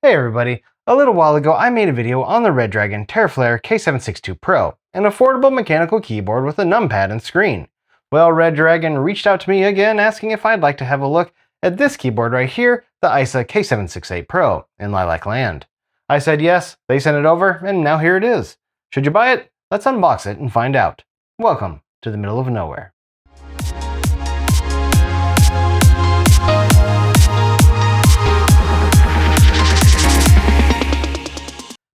Hey everybody, a little while ago I made a video on the Redragon EISA K762 Pro, an affordable mechanical keyboard with a numpad and screen. Well, Redragon reached out to me again asking if I'd like to have a look at this keyboard right here, the EISA K768 Pro, in Lilac Land. I said yes, they sent it over, and now here it is. Should you buy it? Let's unbox it and find out. Welcome to the Middle of Nowhere.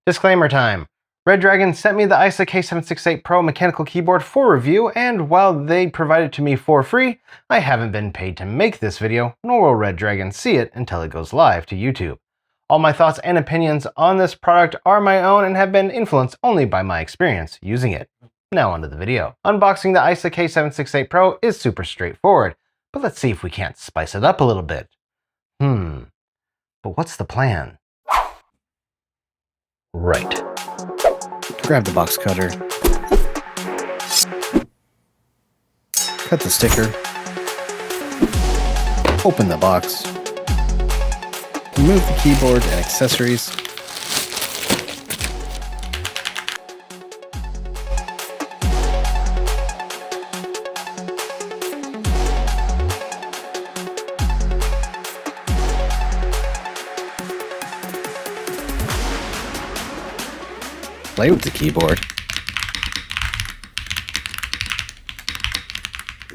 Disclaimer time. Redragon sent me the EISA K768 Pro mechanical keyboard for review, and while they provided it to me for free, I haven't been paid to make this video, nor will Redragon see it until it goes live to YouTube. All my thoughts and opinions on this product are my own and have been influenced only by my experience using it. Now onto the video. Unboxing the EISA K768 Pro is super straightforward, but let's see if we can't spice it up a little bit. But what's the plan? Right. Grab the box cutter. Cut the sticker. Open the box. Remove the keyboard and accessories. Play with the keyboard.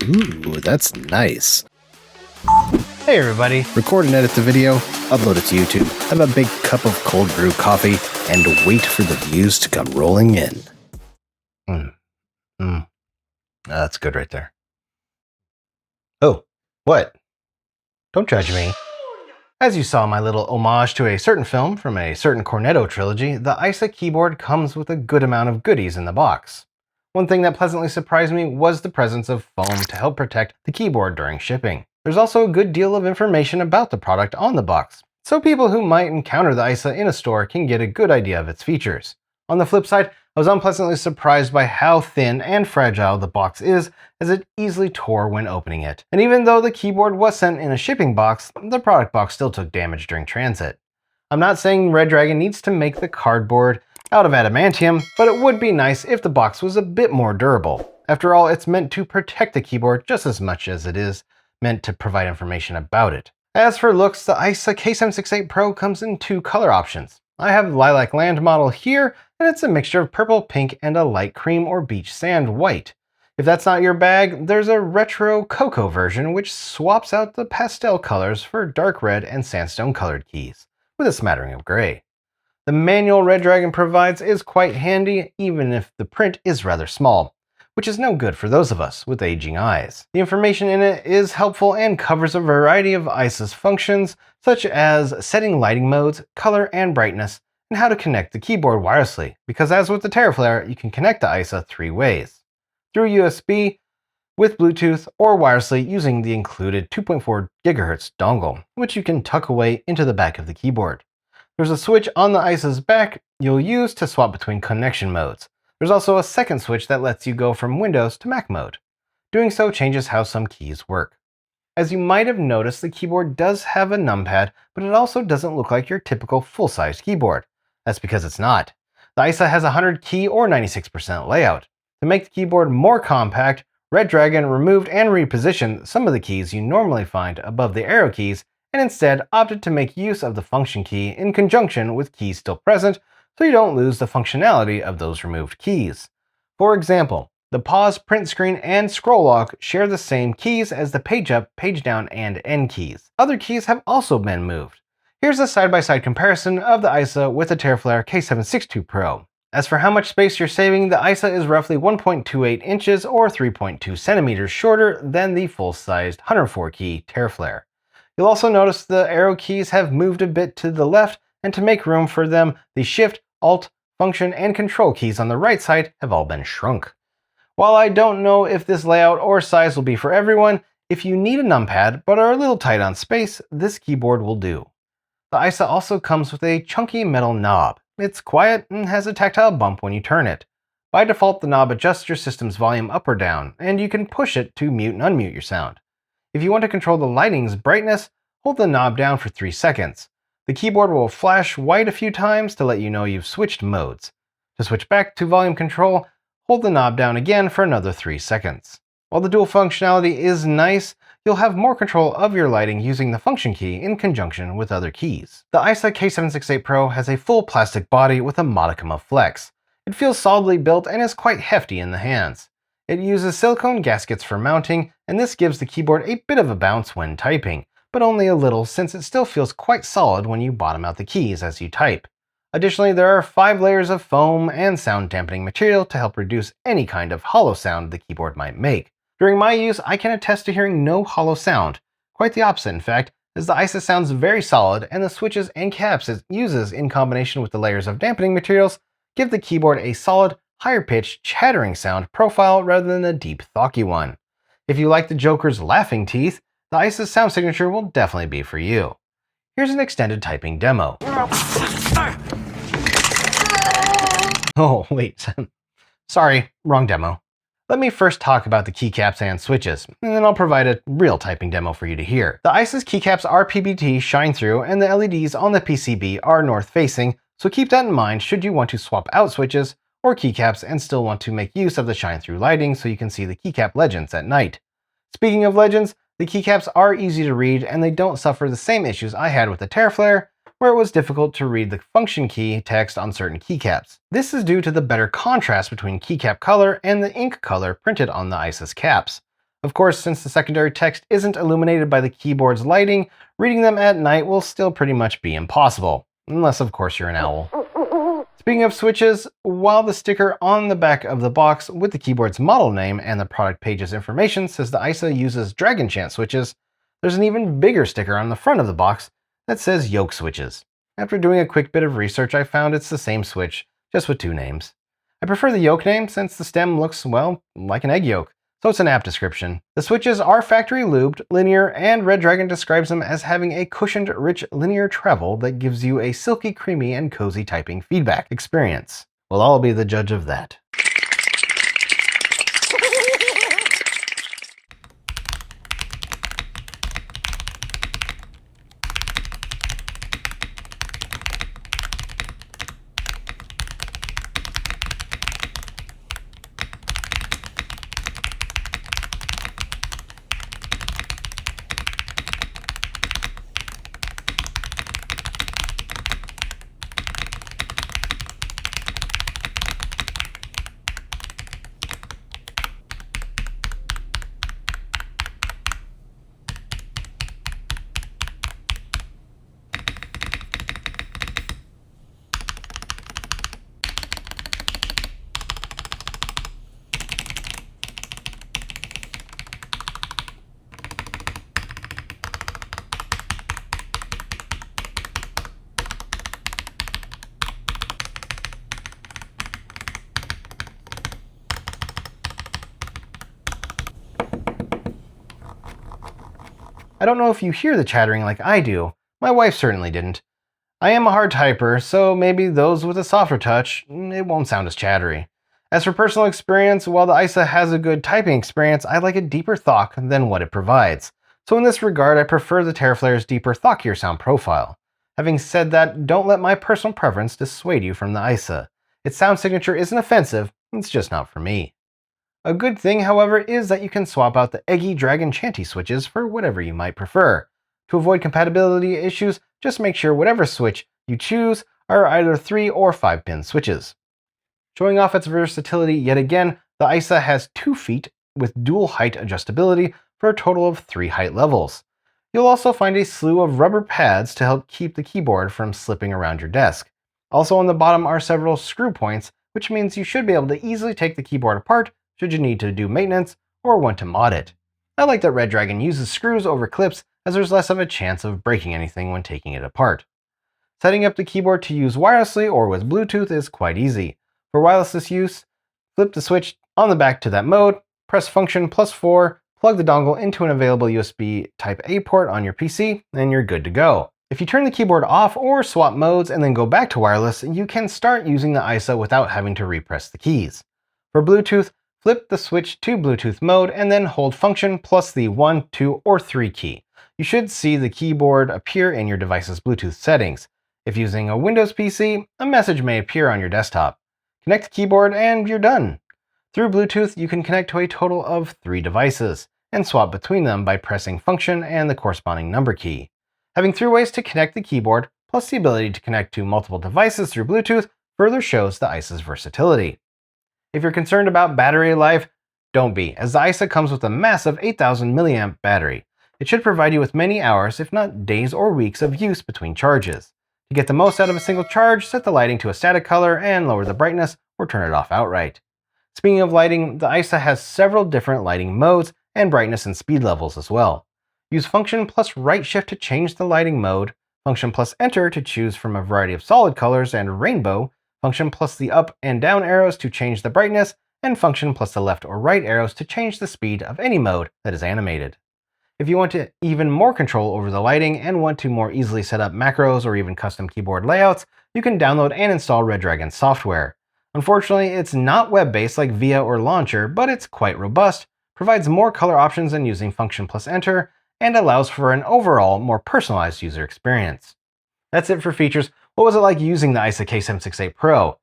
Ooh, that's nice. Hey everybody. Record and edit the video, upload it to YouTube, have a big cup of cold brew coffee, and wait for the views to come rolling in. That's good right there. Oh, what? Don't judge me. As you saw my little homage to a certain film from a certain Cornetto trilogy, the EISA keyboard comes with a good amount of goodies in the box. One thing that pleasantly surprised me was the presence of foam to help protect the keyboard during shipping. There's also a good deal of information about the product on the box, so people who might encounter the EISA in a store can get a good idea of its features. On the flip side, I was unpleasantly surprised by how thin and fragile the box is, as it easily tore when opening it. And even though the keyboard was sent in a shipping box, the product box still took damage during transit. I'm not saying Redragon needs to make the cardboard out of adamantium, but it would be nice if the box was a bit more durable. After all, it's meant to protect the keyboard just as much as it is meant to provide information about it. As for looks, the EISA K768 Pro comes in two color options. I have the Lilac Land model here, and it's a mixture of purple, pink, and a light cream or beach sand white. If that's not your bag, there's a retro cocoa version which swaps out the pastel colors for dark red and sandstone colored keys, with a smattering of gray. The manual Redragon provides is quite handy, even if the print is rather small, which is no good for those of us with aging eyes. The information in it is helpful and covers a variety of EISA's functions, such as setting lighting modes, color and brightness, and how to connect the keyboard wirelessly, because as with the 𝐴𝐿, you can connect the EISA three ways: through USB, with Bluetooth, or wirelessly using the included 2.4 GHz dongle, which you can tuck away into the back of the keyboard. There's a switch on the EISA's back you'll use to swap between connection modes. There's also a second switch that lets you go from Windows to Mac mode. Doing so changes how some keys work. As you might have noticed, the keyboard does have a numpad, but it also doesn't look like your typical full-sized keyboard. That's because it's not. The EISA has a 100 key or 96% layout. To make the keyboard more compact, Redragon removed and repositioned some of the keys you normally find above the arrow keys, and instead opted to make use of the function key in conjunction with keys still present, so you don't lose the functionality of those removed keys. For example, the pause, print screen, and scroll lock share the same keys as the page up, page down, and end keys. Other keys have also been moved. Here's a side-by-side comparison of the EISA with the EISA K762 Pro. As for how much space you're saving, the EISA is roughly 1.28 inches or 3.2 centimeters shorter than the full-sized 104-key EISA. You'll also notice the arrow keys have moved a bit to the left, and to make room for them, the Shift, Alt, Function, and Control keys on the right side have all been shrunk. While I don't know if this layout or size will be for everyone, if you need a numpad but are a little tight on space, this keyboard will do. The EISA also comes with a chunky metal knob. It's quiet and has a tactile bump when you turn it. By default, the knob adjusts your system's volume up or down, and you can push it to mute and unmute your sound. If you want to control the lighting's brightness, hold the knob down for 3 seconds. The keyboard will flash white a few times to let you know you've switched modes. To switch back to volume control, hold the knob down again for another 3 seconds. While the dual functionality is nice, you'll have more control of your lighting using the function key in conjunction with other keys. The EISA K768 Pro has a full plastic body with a modicum of flex. It feels solidly built and is quite hefty in the hands. It uses silicone gaskets for mounting, and this gives the keyboard a bit of a bounce when typing, but only a little since it still feels quite solid when you bottom out the keys as you type. Additionally, there are 5 layers of foam and sound dampening material to help reduce any kind of hollow sound the keyboard might make. During my use, I can attest to hearing no hollow sound. Quite the opposite, in fact, as the EISA sounds very solid, and the switches and caps it uses in combination with the layers of dampening materials give the keyboard a solid, higher-pitched, chattering sound profile rather than a deep, thocky one. If you like the Joker's laughing teeth, the EISA sound signature will definitely be for you. Here's an extended typing demo. Oh, wait. Sorry, wrong demo. Let me first talk about the keycaps and switches, and then I'll provide a real typing demo for you to hear. The EISA's keycaps are PBT shine through, and the LEDs on the PCB are north facing, so keep that in mind should you want to swap out switches or keycaps and still want to make use of the shine through lighting so you can see the keycap legends at night. Speaking of legends, the keycaps are easy to read and they don't suffer the same issues I had with the Terraflare, where it was difficult to read the function key text on certain keycaps. This is due to the better contrast between keycap color and the ink color printed on the EISA's caps. Of course, since the secondary text isn't illuminated by the keyboard's lighting, reading them at night will still pretty much be impossible. Unless, of course, you're an owl. Speaking of switches, while the sticker on the back of the box with the keyboard's model name and the product page's information says the EISA uses Dragon Chant switches, there's an even bigger sticker on the front of the box that says 𝐤𝐸 switches. After doing a quick bit of research, I found it's the same switch, just with 2 names. I prefer the 𝐤𝐸 name since the stem looks, well, like an egg yolk, so it's an apt description. The switches are factory lubed, linear, and Redragon describes them as having a cushioned, rich linear travel that gives you a silky, creamy, and cozy typing feedback experience. Well, I'll be the judge of that. I don't know if you hear the chattering like I do. My wife certainly didn't. I am a hard typer, so maybe those with a softer touch, it won't sound as chattery. As for personal experience, while the EISA has a good typing experience, I like a deeper thock than what it provides. So in this regard, I prefer the Terraflare's deeper, thockier sound profile. Having said that, don't let my personal preference dissuade you from the EISA. Its sound signature isn't offensive, it's just not for me. A good thing, however, is that you can swap out the eggy Dragon Chanty switches for whatever you might prefer. To avoid compatibility issues, just make sure whatever switch you choose are either 3 or 5 pin switches. Showing off its versatility yet again, the EISA has 2 feet with dual height adjustability for a total of 3 height levels. You'll also find a slew of rubber pads to help keep the keyboard from slipping around your desk. Also on the bottom are several screw points, which means you should be able to easily take the keyboard apart should you need to do maintenance or want to mod it. I like that Redragon uses screws over clips as there's less of a chance of breaking anything when taking it apart. Setting up the keyboard to use wirelessly or with Bluetooth is quite easy. For wireless use, flip the switch on the back to that mode, press function +4, plug the dongle into an available USB Type-A port on your PC, and you're good to go. If you turn the keyboard off or swap modes and then go back to wireless, you can start using the EISA without having to repress the keys. For Bluetooth, flip the switch to Bluetooth mode and then hold function plus the 1, 2, or 3 key. You should see the keyboard appear in your device's Bluetooth settings. If using a Windows PC, a message may appear on your desktop. Connect the keyboard and you're done. Through Bluetooth, you can connect to a total of 3 devices and swap between them by pressing function and the corresponding number key. Having 3 ways to connect the keyboard, plus the ability to connect to multiple devices through Bluetooth, further shows the EISA's versatility. If you're concerned about battery life, don't be, as the EISA comes with a massive 8,000 mAh battery. It should provide you with many hours, if not days or weeks, of use between charges. To get the most out of a single charge, set the lighting to a static color and lower the brightness or turn it off outright. Speaking of lighting, the EISA has several different lighting modes and brightness and speed levels as well. Use function plus right shift to change the lighting mode, function plus enter to choose from a variety of solid colors and rainbow, function plus the up and down arrows to change the brightness, and function plus the left or right arrows to change the speed of any mode that is animated. If you want even more control over the lighting and want to more easily set up macros or even custom keyboard layouts, you can download and install Redragon software. Unfortunately, it's not web-based like VIA or Launcher, but it's quite robust, provides more color options than using function plus enter, and allows for an overall more personalized user experience. That's it for features. What was it like using the EISA K768 Pro?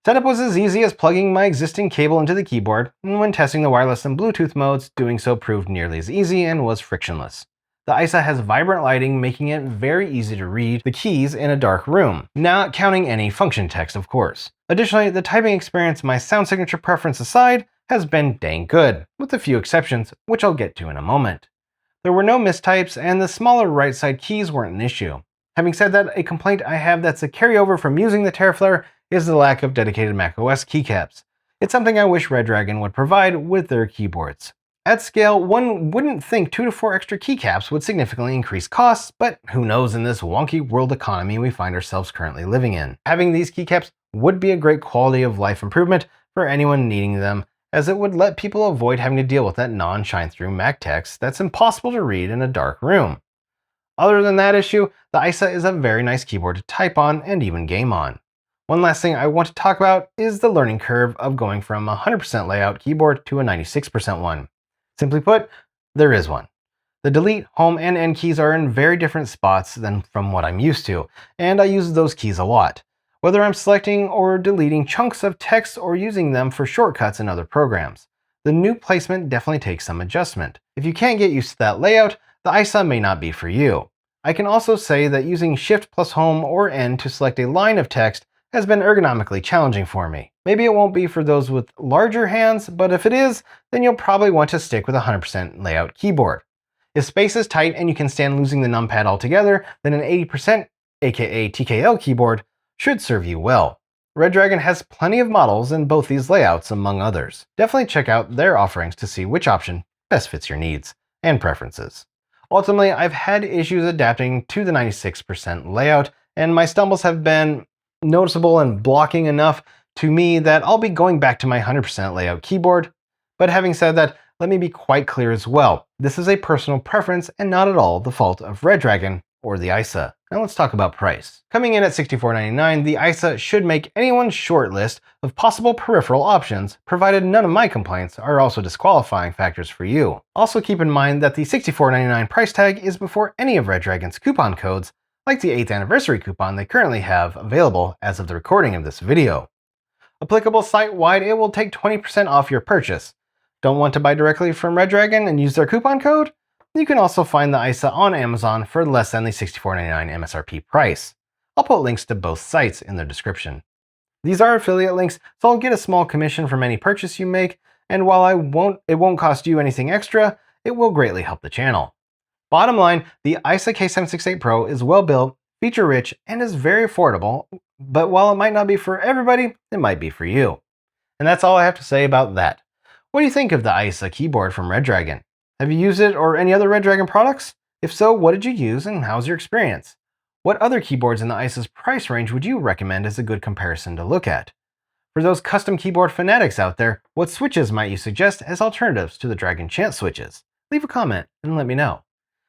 Setup was as easy as plugging my existing cable into the keyboard, and when testing the wireless and Bluetooth modes, doing so proved nearly as easy and was frictionless. The EISA has vibrant lighting, making it very easy to read the keys in a dark room, not counting any function text, of course. Additionally, the typing experience, my sound signature preference aside, has been dang good, with a few exceptions, which I'll get to in a moment. There were no mistypes, and the smaller right side keys weren't an issue. Having said that, a complaint I have that's a carryover from using the Teraflare is the lack of dedicated macOS keycaps. It's something I wish Redragon would provide with their keyboards. At scale, one wouldn't think 2 to 4 extra keycaps would significantly increase costs, but who knows in this wonky world economy we find ourselves currently living in. Having these keycaps would be a great quality of life improvement for anyone needing them, as it would let people avoid having to deal with that non-shine-through Mac text that's impossible to read in a dark room. Other than that issue, the EISA is a very nice keyboard to type on and even game on. One last thing I want to talk about is the learning curve of going from a 100% layout keyboard to a 96% one. Simply put, there is one. The delete, home, and end keys are in very different spots than from what I'm used to, and I use those keys a lot, whether I'm selecting or deleting chunks of text or using them for shortcuts in other programs. The new placement definitely takes some adjustment. If you can't get used to that layout, the EISA may not be for you. I can also say that using Shift plus Home or End to select a line of text has been ergonomically challenging for me. Maybe it won't be for those with larger hands, but if it is, then you'll probably want to stick with a 100% layout keyboard. If space is tight and you can stand losing the numpad altogether, then an 80% aka TKL keyboard should serve you well. Redragon has plenty of models in both these layouts, among others. Definitely check out their offerings to see which option best fits your needs and preferences. Ultimately, I've had issues adapting to the 96% layout, and my stumbles have been noticeable and blocking enough to me that I'll be going back to my 100% layout keyboard. But having said that, let me be quite clear as well. This is a personal preference and not at all the fault of Redragon or the EISA. Now let's talk about price. Coming in at $64.99, the EISA should make anyone's short list of possible peripheral options, provided none of my complaints are also disqualifying factors for you. Also keep in mind that the $64.99 price tag is before any of Redragon's coupon codes, like the 8th anniversary coupon they currently have available as of the recording of this video. Applicable site-wide, it will take 20% off your purchase. Don't want to buy directly from Redragon and use their coupon code? You can also find the EISA on Amazon for less than the $64.99 MSRP price. I'll put links to both sites in the description. These are affiliate links, so I'll get a small commission from any purchase you make, and while it won't cost you anything extra, it will greatly help the channel. Bottom line, the EISA K768 Pro is well built, feature rich, and is very affordable, but while it might not be for everybody, it might be for you. And that's all I have to say about that. What do you think of the EISA keyboard from Redragon? Have you used it or any other Redragon products? If so, what did you use and how's your experience? What other keyboards in the EISA's price range would you recommend as a good comparison to look at? For those custom keyboard fanatics out there, what switches might you suggest as alternatives to the Dragon Chant switches? Leave a comment and let me know.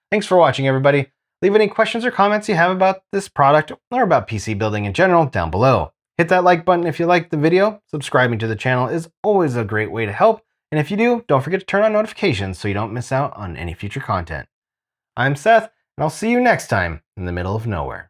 Thanks for watching, everybody. Leave any questions or comments you have about this product or about PC building in general down below. Hit that like button if you liked the video. Subscribing to the channel is always a great way to help. And if you do, don't forget to turn on notifications so you don't miss out on any future content. I'm Seth, and I'll see you next time in the middle of nowhere.